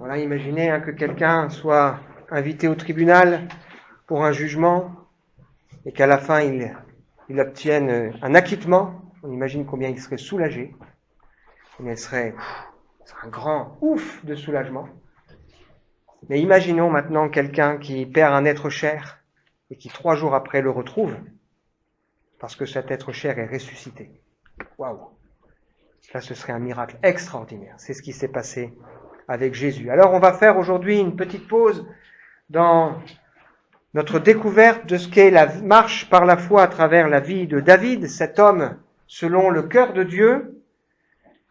Voilà, imaginez que quelqu'un soit invité au tribunal pour un jugement et qu'à la fin il obtienne un acquittement. On imagine combien il serait soulagé. Combien ce serait un grand ouf de soulagement. Mais imaginons maintenant quelqu'un qui perd un être cher et qui 3 jours après le retrouve parce que cet être cher est ressuscité. Waouh! Là, ce serait un miracle extraordinaire. C'est ce qui s'est passé avec Jésus. Alors, on va faire aujourd'hui une petite pause dans notre découverte de ce qu'est la marche par la foi à travers la vie de David, cet homme selon le cœur de Dieu,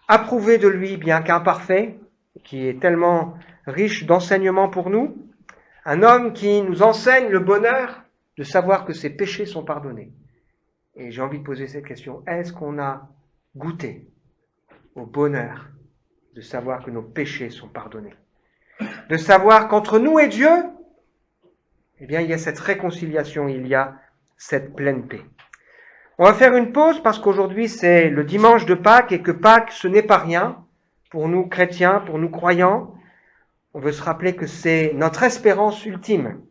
approuvé de lui bien qu'imparfait, qui est tellement riche d'enseignements pour nous, un homme qui nous enseigne le bonheur de savoir que ses péchés sont pardonnés. Et j'ai envie de poser cette question, est-ce qu'on a goûté au bonheur de savoir que nos péchés sont pardonnés? De savoir qu'entre nous et Dieu, eh bien, il y a cette réconciliation, il y a cette pleine paix. On va faire une pause parce qu'aujourd'hui c'est le dimanche de Pâques et que Pâques ce n'est pas rien pour nous chrétiens, pour nous croyants. On veut se rappeler que c'est notre espérance ultime.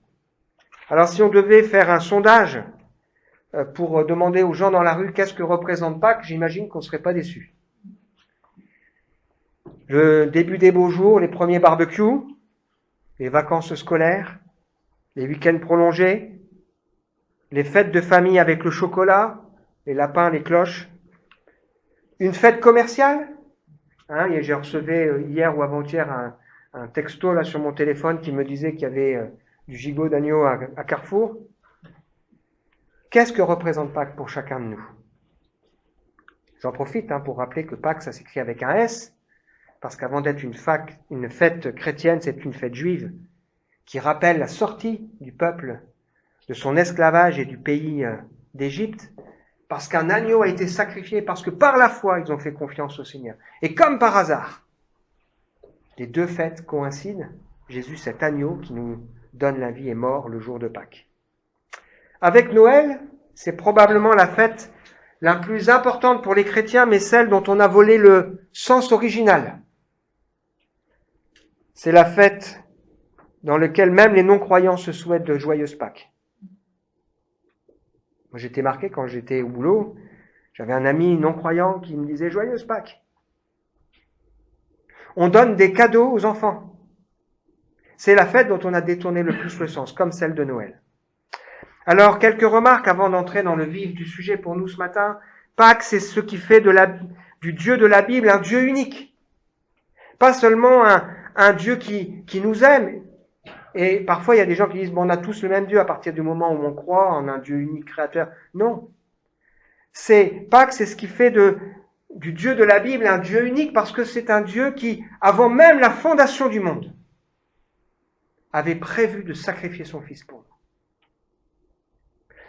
Alors si on devait faire un sondage pour demander aux gens dans la rue qu'est-ce que représente Pâques, j'imagine qu'on ne serait pas déçus. Le début des beaux jours, les premiers barbecues, les vacances scolaires, les week-ends prolongés, les fêtes de famille avec le chocolat, les lapins, les cloches. Une fête commerciale. J'ai reçu hier ou avant-hier un texto là sur mon téléphone qui me disait qu'il y avait du gigot d'agneau à Carrefour. Qu'est-ce que représente Pâques pour chacun de nous? J'en profite pour rappeler que Pâques, ça s'écrit avec un S, parce qu'avant d'être une fête chrétienne, c'est une fête juive qui rappelle la sortie du peuple de son esclavage et du pays d'Égypte, parce qu'un agneau a été sacrifié, parce que par la foi, ils ont fait confiance au Seigneur. Et comme par hasard, les deux fêtes coïncident. Jésus, cet agneau qui nous donne la vie, est mort le jour de Pâques. Avec Noël, c'est probablement la fête la plus importante pour les chrétiens, mais celle dont on a volé le sens original. C'est la fête dans laquelle même les non-croyants se souhaitent de joyeuses Pâques. Moi, j'étais marqué quand j'étais au boulot. J'avais un ami non-croyant qui me disait « Joyeuse Pâques ». On donne des cadeaux aux enfants. C'est la fête dont on a détourné le plus le sens, comme celle de Noël. Alors, quelques remarques avant d'entrer dans le vif du sujet pour nous ce matin. Pâques, c'est ce qui fait du Dieu de la Bible un Dieu unique. Pas seulement un Dieu qui nous aime. Et parfois, il y a des gens qui disent, on a tous le même Dieu à partir du moment où on croit en un Dieu unique créateur. Non. Pâques, c'est ce qui fait du Dieu de la Bible un Dieu unique parce que c'est un Dieu qui, avant même la fondation du monde, avait prévu de sacrifier son Fils pour nous.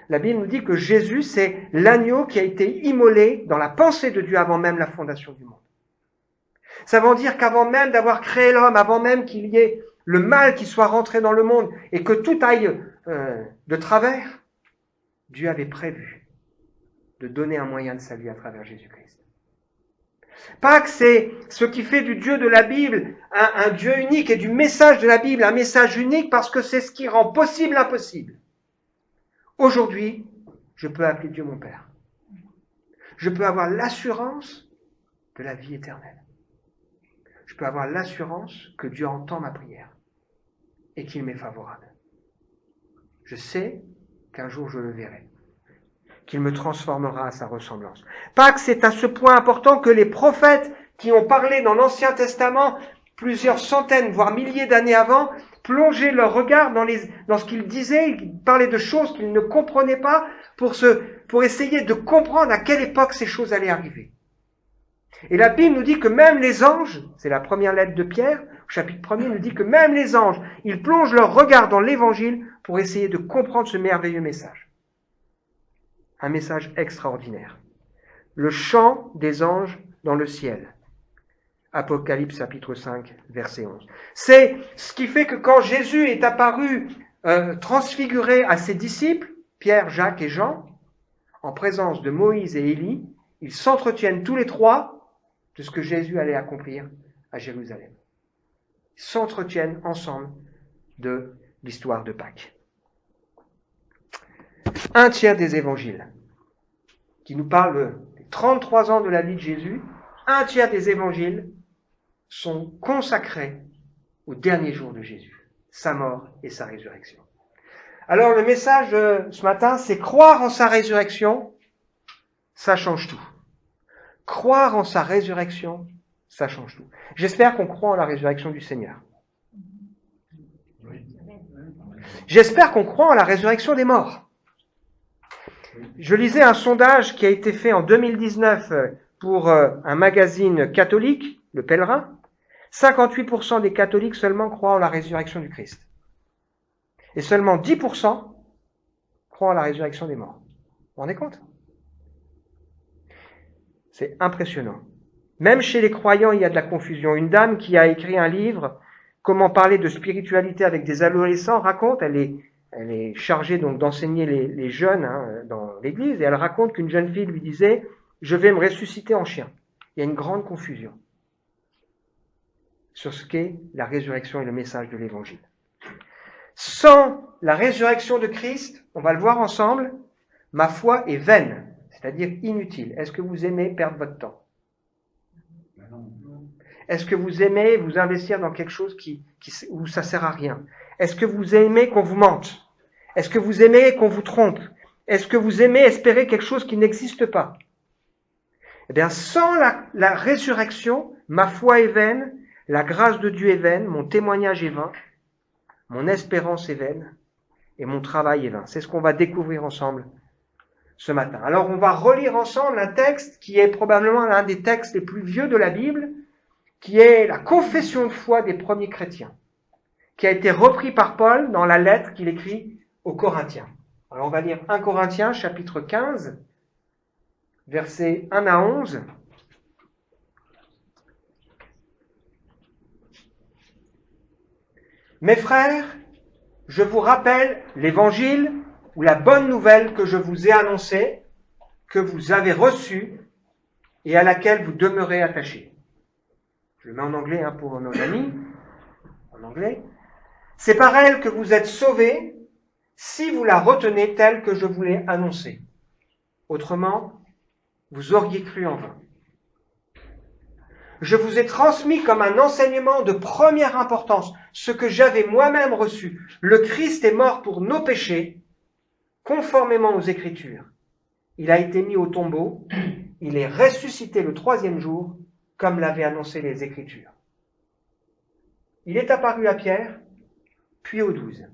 La Bible nous dit que Jésus, c'est l'agneau qui a été immolé dans la pensée de Dieu avant même la fondation du monde. Ça veut dire qu'avant même d'avoir créé l'homme, avant même qu'il y ait le mal qui soit rentré dans le monde et que tout aille de travers, Dieu avait prévu de donner un moyen de salut à travers Jésus-Christ. Pâques, c'est ce qui fait du Dieu de la Bible un Dieu unique et du message de la Bible un message unique parce que c'est ce qui rend possible l'impossible. Aujourd'hui, je peux appeler Dieu mon Père. Je peux avoir l'assurance de la vie éternelle. Je peux avoir l'assurance que Dieu entend ma prière et qu'il m'est favorable. Je sais qu'un jour je le verrai, qu'il me transformera à sa ressemblance. Pâques, c'est à ce point important que les prophètes qui ont parlé dans l'Ancien Testament plusieurs centaines, voire milliers d'années avant, plongeaient leur regard dans ce qu'ils disaient, ils parlaient de choses qu'ils ne comprenaient pas pour essayer de comprendre à quelle époque ces choses allaient arriver. Et la Bible nous dit que même les anges, c'est la première lettre de Pierre, au chapitre 1er, nous dit que même les anges, ils plongent leur regard dans l'Évangile pour essayer de comprendre ce merveilleux message. Un message extraordinaire. Le chant des anges dans le ciel. Apocalypse chapitre 5, verset 11. C'est ce qui fait que quand Jésus est apparu transfiguré à ses disciples, Pierre, Jacques et Jean, en présence de Moïse et Élie, ils s'entretiennent tous les trois de ce que Jésus allait accomplir à Jérusalem. s'entretiennent ensemble de l'histoire de Pâques. Un tiers des évangiles qui nous parlent des 33 ans de la vie de Jésus, un tiers des évangiles sont consacrés au dernier jour de Jésus, sa mort et sa résurrection. Alors le message de ce matin, c'est croire en sa résurrection, ça change tout. Croire en sa résurrection, ça change tout. J'espère qu'on croit en la résurrection du Seigneur. J'espère qu'on croit en la résurrection des morts. Je lisais un sondage qui a été fait en 2019 pour un magazine catholique, Le Pèlerin. 58% des catholiques seulement croient en la résurrection du Christ. Et seulement 10% croient en la résurrection des morts. Vous vous rendez compte ? C'est impressionnant. Même chez les croyants, il y a de la confusion. Une dame qui a écrit un livre, Comment parler de spiritualité avec des adolescents, raconte, elle est chargée donc d'enseigner les jeunes dans l'église, et elle raconte qu'une jeune fille lui disait « Je vais me ressusciter en chien ». Il y a une grande confusion sur ce qu'est la résurrection et le message de l'évangile. Sans la résurrection de Christ, on va le voir ensemble, ma foi est vaine, c'est-à-dire inutile. Est-ce que vous aimez perdre votre temps ? Est-ce que vous aimez vous investir dans quelque chose où ça sert à rien ? Est-ce que vous aimez qu'on vous mente ? Est-ce que vous aimez qu'on vous trompe ? Est-ce que vous aimez espérer quelque chose qui n'existe pas ? Eh bien, sans la résurrection, ma foi est vaine, la grâce de Dieu est vaine, mon témoignage est vain, mon espérance est vaine et mon travail est vain. C'est ce qu'on va découvrir ensemble ce matin. Alors, on va relire ensemble un texte qui est probablement l'un des textes les plus vieux de la Bible, qui est la confession de foi des premiers chrétiens, qui a été repris par Paul dans la lettre qu'il écrit aux Corinthiens. Alors on va lire 1 Corinthiens chapitre 15, versets 1 à 11. Mes frères, je vous rappelle l'évangile ou la bonne nouvelle que je vous ai annoncée, que vous avez reçue et à laquelle vous demeurez attachés. Je le mets en anglais pour nos amis, en anglais. C'est par elle que vous êtes sauvés si vous la retenez telle que je vous l'ai annoncée. Autrement, vous auriez cru en vain. Je vous ai transmis comme un enseignement de première importance ce que j'avais moi-même reçu. Le Christ est mort pour nos péchés, conformément aux Écritures. Il a été mis au tombeau, il est ressuscité le 3e jour, comme l'avaient annoncé les Écritures. Il est apparu à Pierre, puis aux 12.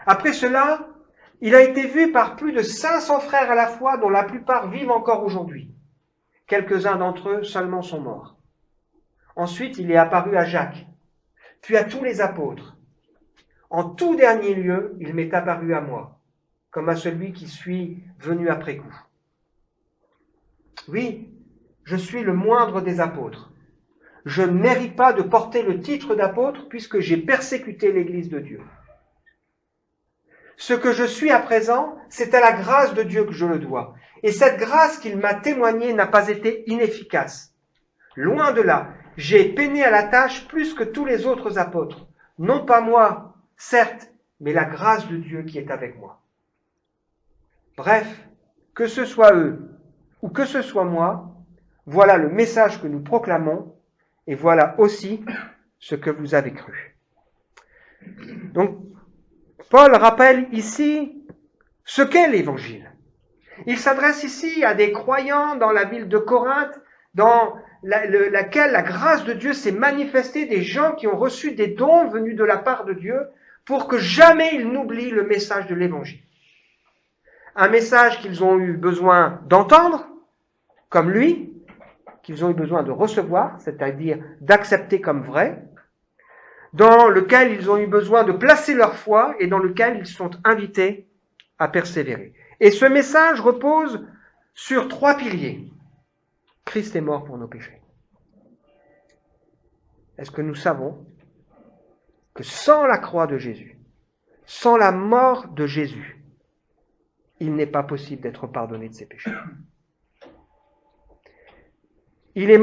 Après cela, il a été vu par plus de 500 frères à la fois, dont la plupart vivent encore aujourd'hui. Quelques-uns d'entre eux seulement sont morts. Ensuite, il est apparu à Jacques, puis à tous les apôtres. En tout dernier lieu, il m'est apparu à moi, comme à celui qui suis venu après coup. Oui, je suis le moindre des apôtres. Je ne mérite pas de porter le titre d'apôtre puisque j'ai persécuté l'Église de Dieu. Ce que je suis à présent, c'est à la grâce de Dieu que je le dois. Et cette grâce qu'il m'a témoignée n'a pas été inefficace. Loin de là, j'ai peiné à la tâche plus que tous les autres apôtres. Non pas moi, certes, mais la grâce de Dieu qui est avec moi. Bref, que ce soit eux ou que ce soit moi, voilà le message que nous proclamons et voilà aussi ce que vous avez cru. Donc, Paul rappelle ici ce qu'est l'Évangile. Il s'adresse ici à des croyants dans la ville de Corinthe, dans laquelle la grâce de Dieu s'est manifestée, des gens qui ont reçu des dons venus de la part de Dieu, pour que jamais ils n'oublient le message de l'Évangile. Un message qu'ils ont eu besoin d'entendre, comme lui, qu'ils ont eu besoin de recevoir, c'est-à-dire d'accepter comme vrai, dans lequel ils ont eu besoin de placer leur foi et dans lequel ils sont invités à persévérer. Et ce message repose sur 3 piliers. Christ est mort pour nos péchés. Est-ce que nous savons que sans la croix de Jésus, sans la mort de Jésus, il n'est pas possible d'être pardonné de ses péchés? Il est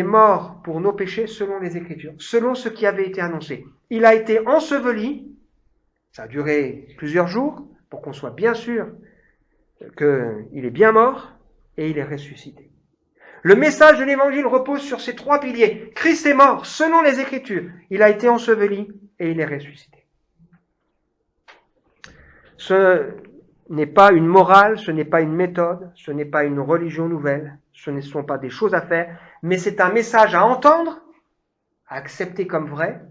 mort pour nos péchés selon les Écritures, selon ce qui avait été annoncé. Il a été enseveli, ça a duré plusieurs jours, pour qu'on soit bien sûr qu'il est bien mort, et il est ressuscité. Le message de l'Évangile repose sur ces trois piliers. Christ est mort selon les Écritures, il a été enseveli, et il est ressuscité. Ce n'est pas une morale, ce n'est pas une méthode, ce n'est pas une religion nouvelle, ce ne sont pas des choses à faire, mais c'est un message à entendre, à accepter comme vrai,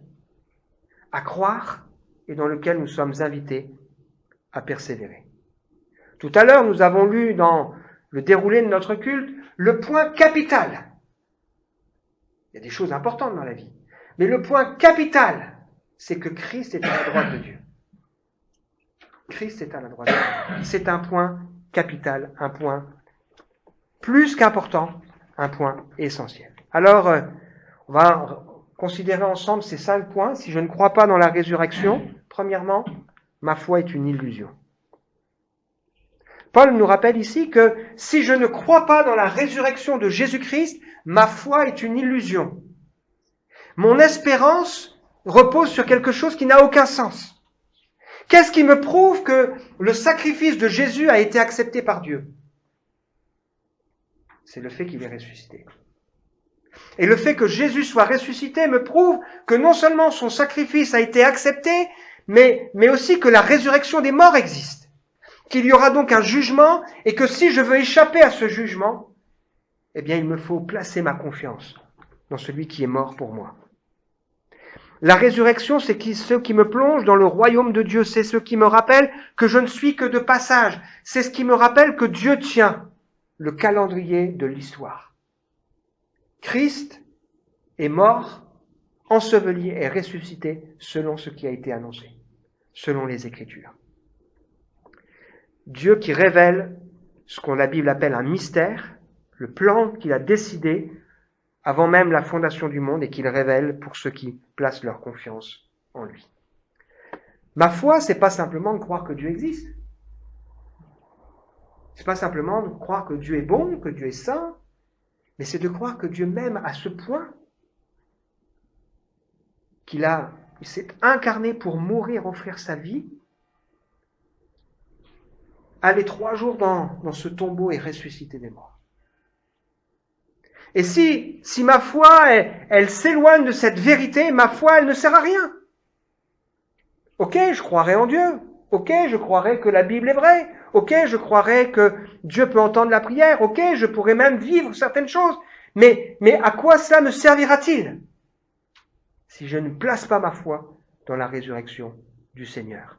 à croire, et dans lequel nous sommes invités à persévérer. Tout à l'heure, nous avons lu dans le déroulé de notre culte le point capital. Il y a des choses importantes dans la vie, mais le point capital, c'est que Christ est à la droite de Dieu. Christ est à la droite de Dieu. C'est un point capital, un point plus qu'important, un point essentiel. Alors, on va considérer ensemble ces 5 points. Si je ne crois pas dans la résurrection, premièrement, ma foi est une illusion. Paul nous rappelle ici que si je ne crois pas dans la résurrection de Jésus-Christ, ma foi est une illusion. Mon espérance repose sur quelque chose qui n'a aucun sens. Qu'est-ce qui me prouve que le sacrifice de Jésus a été accepté par Dieu? C'est le fait qu'il est ressuscité. Et le fait que Jésus soit ressuscité me prouve que non seulement son sacrifice a été accepté, mais aussi que la résurrection des morts existe. Qu'il y aura donc un jugement, et que si je veux échapper à ce jugement, eh bien il me faut placer ma confiance dans celui qui est mort pour moi. La résurrection, c'est ce qui me plonge dans le royaume de Dieu, c'est ce qui me rappelle que je ne suis que de passage, c'est ce qui me rappelle que Dieu tient le calendrier de l'histoire. Christ est mort, enseveli et ressuscité selon ce qui a été annoncé, selon les Écritures. Dieu qui révèle ce qu'on la Bible appelle un mystère, le plan qu'il a décidé avant même la fondation du monde et qu'il révèle pour ceux qui placent leur confiance en lui. Ma foi, c'est pas simplement de croire que Dieu existe. C'est pas simplement de croire que Dieu est bon, que Dieu est saint, mais c'est de croire que Dieu m'aime à ce point qu'il s'est incarné pour mourir, offrir sa vie, aller 3 jours dans ce tombeau et ressusciter des morts. Et si ma foi, elle s'éloigne de cette vérité, ma foi, elle ne sert à rien. Ok, je croirai en Dieu. Ok, je croirai que la Bible est vraie. Ok, je croirai que Dieu peut entendre la prière. Ok, je pourrai même vivre certaines choses. Mais à quoi cela me servira-t-il si je ne place pas ma foi dans la résurrection du Seigneur?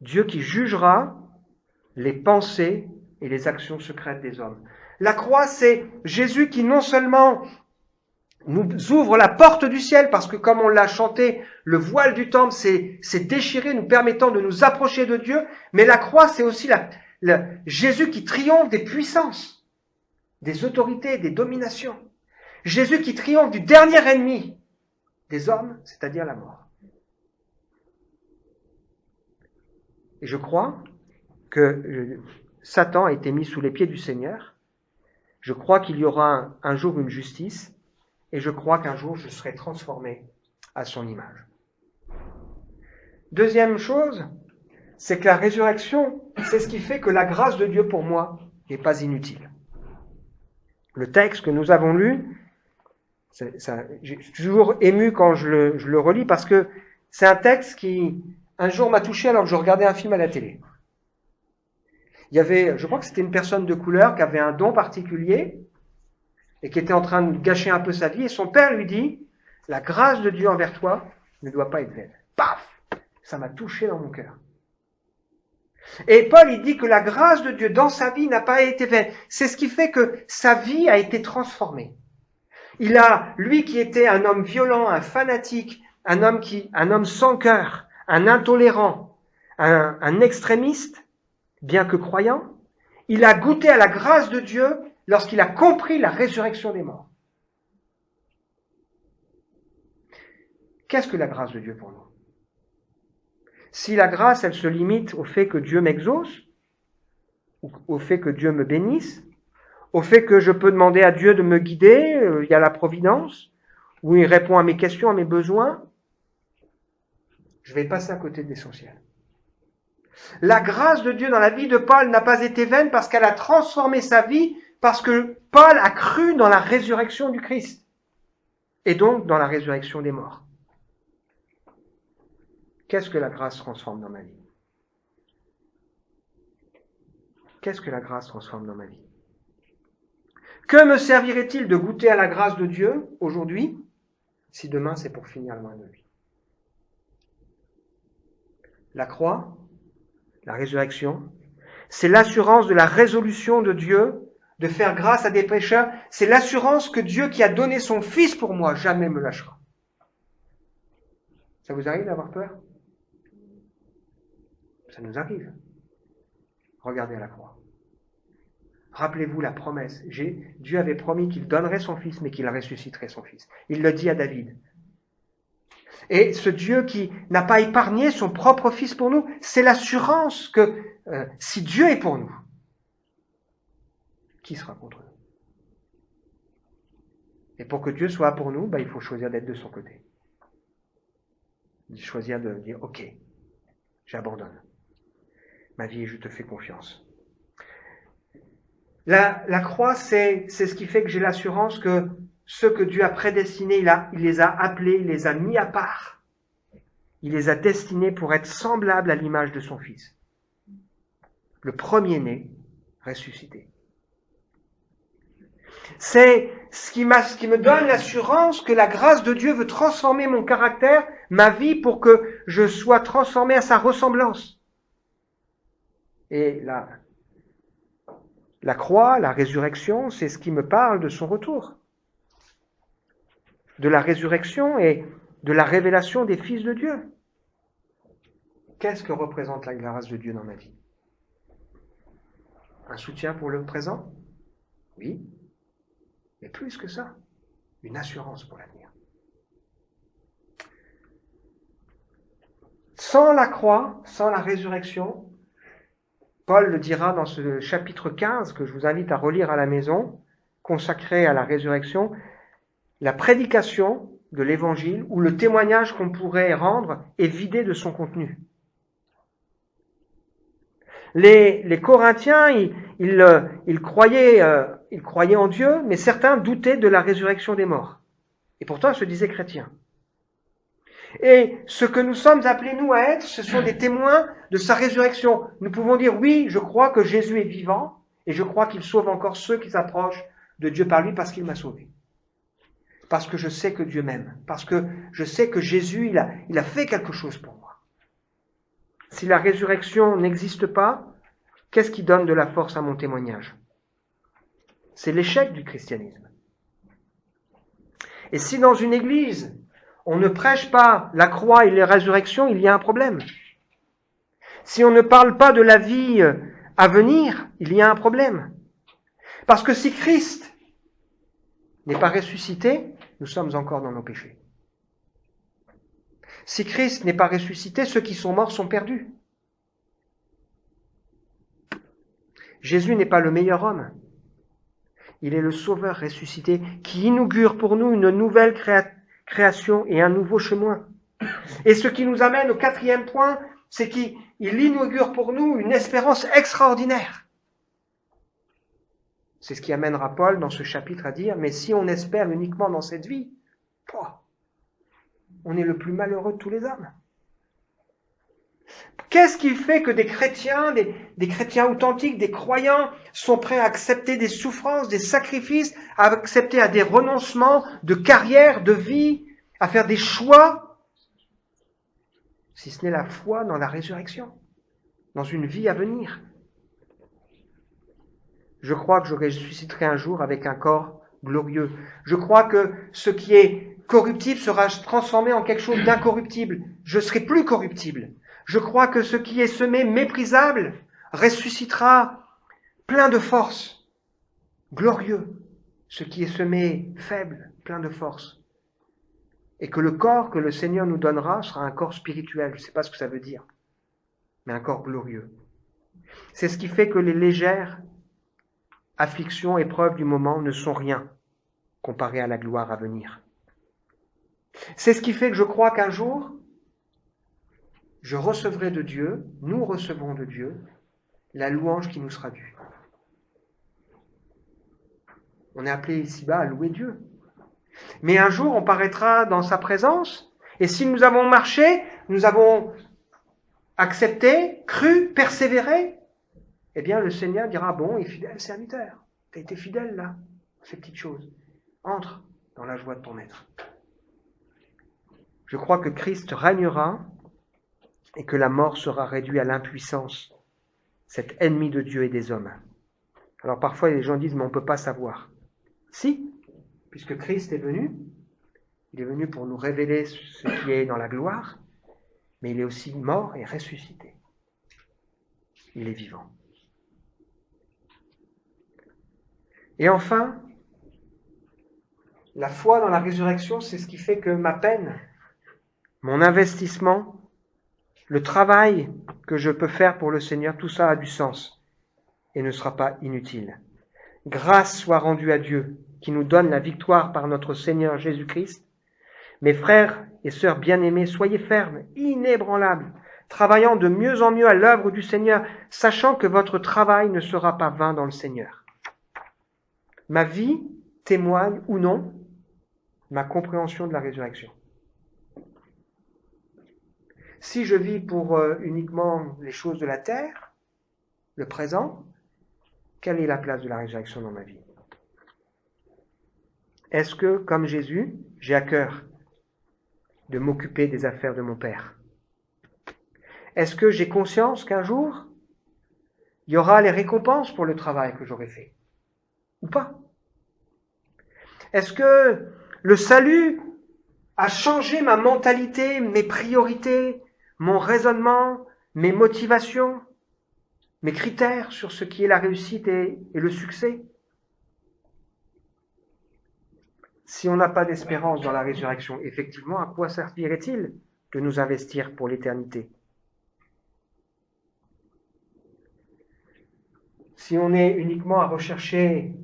Dieu qui jugera les pensées et les actions secrètes des hommes. La croix, c'est Jésus qui non seulement nous ouvre la porte du ciel, parce que comme on l'a chanté, le voile du temple s'est déchiré, nous permettant de nous approcher de Dieu, mais la croix, c'est aussi Jésus qui triomphe des puissances, des autorités, des dominations. Jésus qui triomphe du dernier ennemi des hommes, c'est-à-dire la mort. Et je crois que Satan a été mis sous les pieds du Seigneur. Je crois qu'il y aura un jour une justice, et je crois qu'un jour je serai transformé à son image. Deuxième chose, c'est que la résurrection, c'est ce qui fait que la grâce de Dieu pour moi n'est pas inutile. Le texte que nous avons lu, j'ai toujours ému quand je le relis, parce que c'est un texte qui, un jour, m'a touché alors que je regardais un film à la télé. Il y avait, je crois que c'était une personne de couleur qui avait un don particulier et qui était en train de gâcher un peu sa vie, et son père lui dit, la grâce de Dieu envers toi ne doit pas être vaine. Paf! Ça m'a touché dans mon cœur. Et Paul, il dit que la grâce de Dieu dans sa vie n'a pas été vaine. C'est ce qui fait que sa vie a été transformée. Lui qui était un homme violent, un fanatique, un homme sans cœur, un intolérant, un extrémiste, bien que croyant, il a goûté à la grâce de Dieu lorsqu'il a compris la résurrection des morts. Qu'est-ce que la grâce de Dieu pour nous? Si la grâce, elle se limite au fait que Dieu m'exauce, ou au fait que Dieu me bénisse, au fait que je peux demander à Dieu de me guider, il y a la providence, où il répond à mes questions, à mes besoins, je vais passer à côté de l'essentiel. La grâce de Dieu dans la vie de Paul n'a pas été vaine parce qu'elle a transformé sa vie, parce que Paul a cru dans la résurrection du Christ, et donc dans la résurrection des morts. Qu'est-ce que la grâce transforme dans ma vie? Qu'est-ce que la grâce transforme dans ma vie? Que me servirait-il de goûter à la grâce de Dieu aujourd'hui, si demain c'est pour finir loin de lui? La croix, la résurrection, c'est l'assurance de la résolution de Dieu de faire grâce à des pécheurs. C'est l'assurance que Dieu qui a donné son Fils pour moi jamais me lâchera. Ça vous arrive d'avoir peur? Ça nous arrive. Regardez à la croix. Rappelez-vous la promesse. Dieu avait promis qu'il donnerait son Fils, mais qu'il ressusciterait son Fils. Il le dit à David. Et ce Dieu qui n'a pas épargné son propre Fils pour nous, c'est l'assurance que si Dieu est pour nous, qui sera contre nous? Et pour que Dieu soit pour nous, il faut choisir d'être de son côté. Choisir de dire, ok, j'abandonne. Ma vie, je te fais confiance. La croix, c'est ce qui fait que j'ai l'assurance que ceux que Dieu a prédestinés, il les a appelés, il les a mis à part. Il les a destinés pour être semblables à l'image de son Fils. Le premier-né ressuscité. C'est ce qui me donne l'assurance que la grâce de Dieu veut transformer mon caractère, ma vie, pour que je sois transformé à sa ressemblance. Et la croix, la résurrection, c'est ce qui me parle de son retour. De la résurrection et de la révélation des fils de Dieu. Qu'est-ce que représente la grâce de Dieu dans ma vie? Un soutien pour le présent? Oui. Mais plus que ça, une assurance pour l'avenir. Sans la croix, sans la résurrection, Paul le dira dans ce chapitre 15 que je vous invite à relire à la maison, consacré à la résurrection, la prédication de l'évangile ou le témoignage qu'on pourrait rendre est vidé de son contenu. Les Corinthiens, ils croyaient en Dieu, mais certains doutaient de la résurrection des morts. Et pourtant, ils se disaient chrétiens. Et ce que nous sommes appelés, nous, à être, ce sont des témoins de sa résurrection. Nous pouvons dire, oui, je crois que Jésus est vivant, et je crois qu'il sauve encore ceux qui s'approchent de Dieu par lui parce qu'il m'a sauvé. Parce que je sais que Dieu m'aime. Parce que je sais que Jésus, il a fait quelque chose pour moi. Si la résurrection n'existe pas, qu'est-ce qui donne de la force à mon témoignage? C'est l'échec du christianisme. Et si dans une église, on ne prêche pas la croix et la résurrection, il y a un problème. Si on ne parle pas de la vie à venir, il y a un problème. Parce que si Christ n'est pas ressuscité, nous sommes encore dans nos péchés. Si Christ n'est pas ressuscité, ceux qui sont morts sont perdus. Jésus n'est pas le meilleur homme. Il est le Sauveur ressuscité qui inaugure pour nous une nouvelle création et un nouveau chemin. Et ce qui nous amène au 4e point, c'est qu'il inaugure pour nous une espérance extraordinaire. C'est ce qui amènera Paul dans ce chapitre à dire, mais si on espère uniquement dans cette vie, on est le plus malheureux de tous les hommes. Qu'est-ce qui fait que des chrétiens, des chrétiens authentiques, des croyants sont prêts à accepter des souffrances, des sacrifices, à accepter des renoncements de carrière, de vie, à faire des choix, si ce n'est la foi dans la résurrection, dans une vie à venir? Je crois que je ressusciterai un jour avec un corps glorieux. Je crois que ce qui est corruptible sera transformé en quelque chose d'incorruptible. Je serai plus corruptible. Je crois que ce qui est semé méprisable ressuscitera plein de force, glorieux. Ce qui est semé faible, plein de force. Et que le corps que le Seigneur nous donnera sera un corps spirituel. Je ne sais pas ce que ça veut dire, mais un corps glorieux. C'est ce qui fait que les légères afflictions, épreuves du moment ne sont rien comparées à la gloire à venir. C'est ce qui fait que je crois qu'un jour, je recevrai de Dieu, nous recevrons de Dieu, la louange qui nous sera due. On est appelé ici-bas à louer Dieu. Mais un jour, on paraîtra dans sa présence, et si nous avons marché, nous avons accepté, cru, persévéré, eh bien le Seigneur dira, bon et fidèle serviteur, tu as été fidèle là, ces petites choses. Entre dans la joie de ton maître. Je crois que Christ régnera et que la mort sera réduite à l'impuissance, cet ennemi de Dieu et des hommes. Alors parfois les gens disent, mais on ne peut pas savoir. Si, puisque Christ est venu, il est venu pour nous révéler ce qui est dans la gloire, mais il est aussi mort et ressuscité. Il est vivant. Et enfin, la foi dans la résurrection, c'est ce qui fait que ma peine, mon investissement, le travail que je peux faire pour le Seigneur, tout ça a du sens et ne sera pas inutile. Grâce soit rendue à Dieu qui nous donne la victoire par notre Seigneur Jésus-Christ. Mes frères et sœurs bien-aimés, soyez fermes, inébranlables, travaillant de mieux en mieux à l'œuvre du Seigneur, sachant que votre travail ne sera pas vain dans le Seigneur. Ma vie témoigne ou non ma compréhension de la résurrection. Si je vis pour uniquement les choses de la terre, le présent, quelle est la place de la résurrection dans ma vie? Est-ce que, comme Jésus, j'ai à cœur de m'occuper des affaires de mon Père? Est-ce que j'ai conscience qu'un jour, il y aura les récompenses pour le travail que j'aurai fait? Ou pas? Est-ce que le salut a changé ma mentalité, mes priorités, mon raisonnement, mes motivations, mes critères sur ce qui est la réussite et le succès? Si on n'a pas d'espérance dans la résurrection, effectivement, à quoi servirait-il de nous investir pour l'éternité? Si on est uniquement à rechercher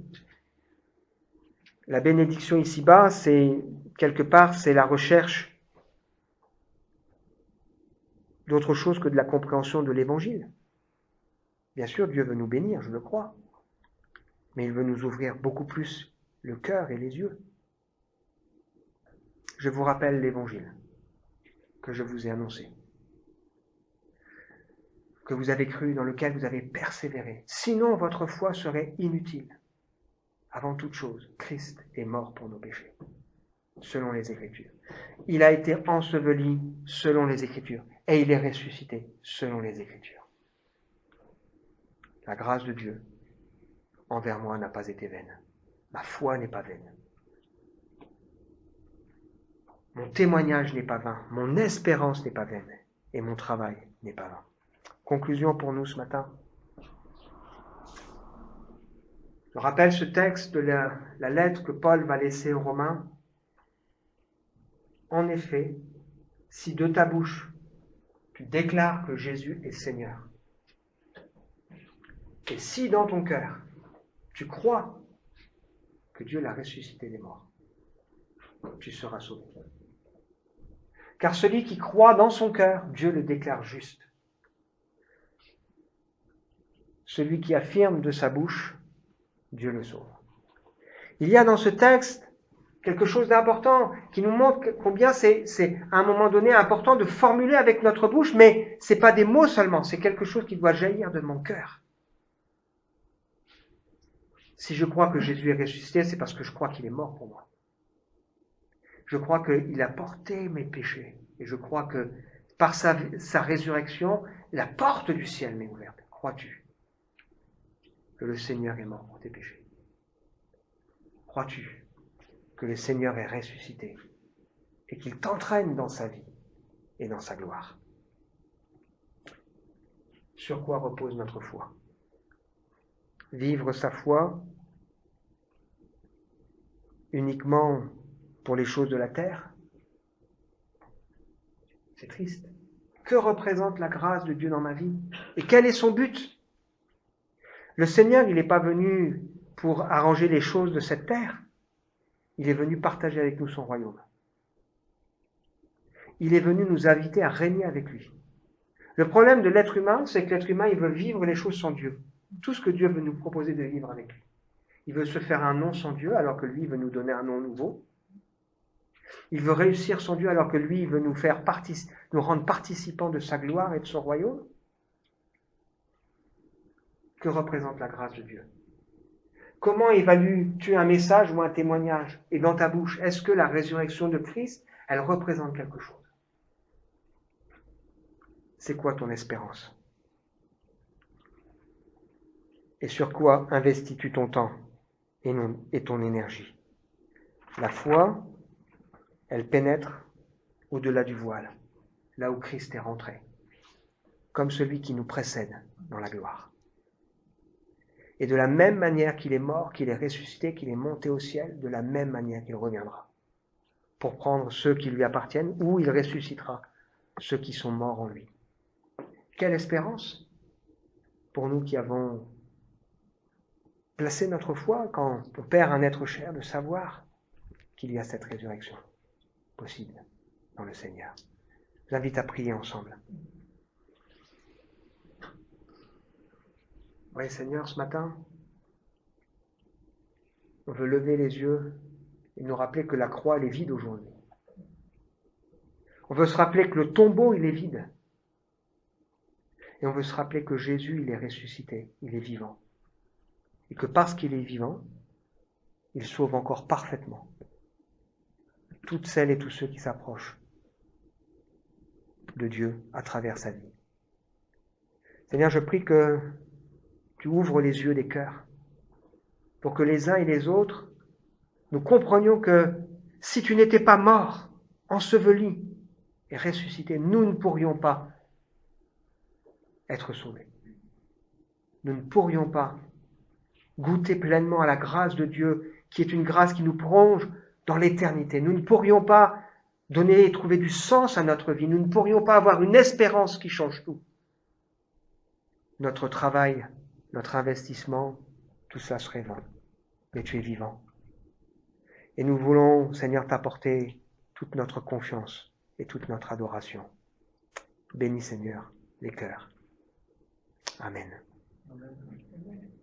la bénédiction ici-bas, c'est quelque part, c'est la recherche d'autre chose que de la compréhension de l'Évangile. Bien sûr, Dieu veut nous bénir, je le crois, mais il veut nous ouvrir beaucoup plus le cœur et les yeux. Je vous rappelle l'Évangile que je vous ai annoncé, que vous avez cru, dans lequel vous avez persévéré. Sinon, votre foi serait inutile. Avant toute chose, Christ est mort pour nos péchés, selon les Écritures. Il a été enseveli selon les Écritures, et il est ressuscité selon les Écritures. La grâce de Dieu envers moi n'a pas été vaine. Ma foi n'est pas vaine. Mon témoignage n'est pas vain. Mon espérance n'est pas vaine. Et mon travail n'est pas vain. Conclusion pour nous ce matin. Je rappelle ce texte de la lettre que Paul va laisser aux Romains. En effet, si de ta bouche tu déclares que Jésus est Seigneur, et si dans ton cœur tu crois que Dieu l'a ressuscité des morts, tu seras sauvé. Car celui qui croit dans son cœur, Dieu le déclare juste. Celui qui affirme de sa bouche, Dieu le sauve. Il y a dans ce texte quelque chose d'important qui nous montre combien c'est à un moment donné important de formuler avec notre bouche, mais c'est pas des mots seulement, c'est quelque chose qui doit jaillir de mon cœur. Si je crois que Jésus est ressuscité, c'est parce que je crois qu'il est mort pour moi. Je crois qu'il a porté mes péchés. Et je crois que par sa résurrection, la porte du ciel m'est ouverte. Crois-tu que le Seigneur est mort pour tes péchés? Crois-tu que le Seigneur est ressuscité et qu'il t'entraîne dans sa vie et dans sa gloire? Sur quoi repose notre foi? Vivre sa foi uniquement pour les choses de la terre? C'est triste. Que représente la grâce de Dieu dans ma vie? Et quel est son but? Le Seigneur, il n'est pas venu pour arranger les choses de cette terre. Il est venu partager avec nous son royaume. Il est venu nous inviter à régner avec lui. Le problème de l'être humain, c'est que l'être humain, il veut vivre les choses sans Dieu. Tout ce que Dieu veut nous proposer de vivre avec lui. Il veut se faire un nom sans Dieu, alors que lui, il veut nous donner un nom nouveau. Il veut réussir sans Dieu, alors que lui, il veut nous rendre participants de sa gloire et de son royaume. Que représente la grâce de Dieu? Comment évalues-tu un message ou un témoignage? Et dans ta bouche, est-ce que la résurrection de Christ, elle représente quelque chose? C'est quoi ton espérance? Et sur quoi investis-tu ton temps et ton énergie? La foi, elle pénètre au-delà du voile, là où Christ est rentré, comme celui qui nous précède dans la gloire. Et de la même manière qu'il est mort, qu'il est ressuscité, qu'il est monté au ciel, de la même manière qu'il reviendra, pour prendre ceux qui lui appartiennent, ou il ressuscitera ceux qui sont morts en lui. Quelle espérance pour nous qui avons placé notre foi quand on perd un être cher, de savoir qu'il y a cette résurrection possible dans le Seigneur. Je vous invite à prier ensemble. Oui, Seigneur, ce matin, on veut lever les yeux et nous rappeler que la croix, elle est vide aujourd'hui. On veut se rappeler que le tombeau, il est vide. Et on veut se rappeler que Jésus, il est ressuscité, il est vivant. Et que parce qu'il est vivant, il sauve encore parfaitement toutes celles et tous ceux qui s'approchent de Dieu à travers sa vie. Seigneur, je prie que tu ouvres les yeux des cœurs pour que les uns et les autres, nous comprenions que si tu n'étais pas mort, enseveli et ressuscité, nous ne pourrions pas être sauvés. Nous ne pourrions pas goûter pleinement à la grâce de Dieu, qui est une grâce qui nous plonge dans l'éternité. Nous ne pourrions pas donner et trouver du sens à notre vie. Nous ne pourrions pas avoir une espérance qui change tout. Notre travail, notre investissement, tout ça serait vain. Mais tu es vivant. Et nous voulons, Seigneur, t'apporter toute notre confiance et toute notre adoration. Bénis, Seigneur, les cœurs. Amen. Amen.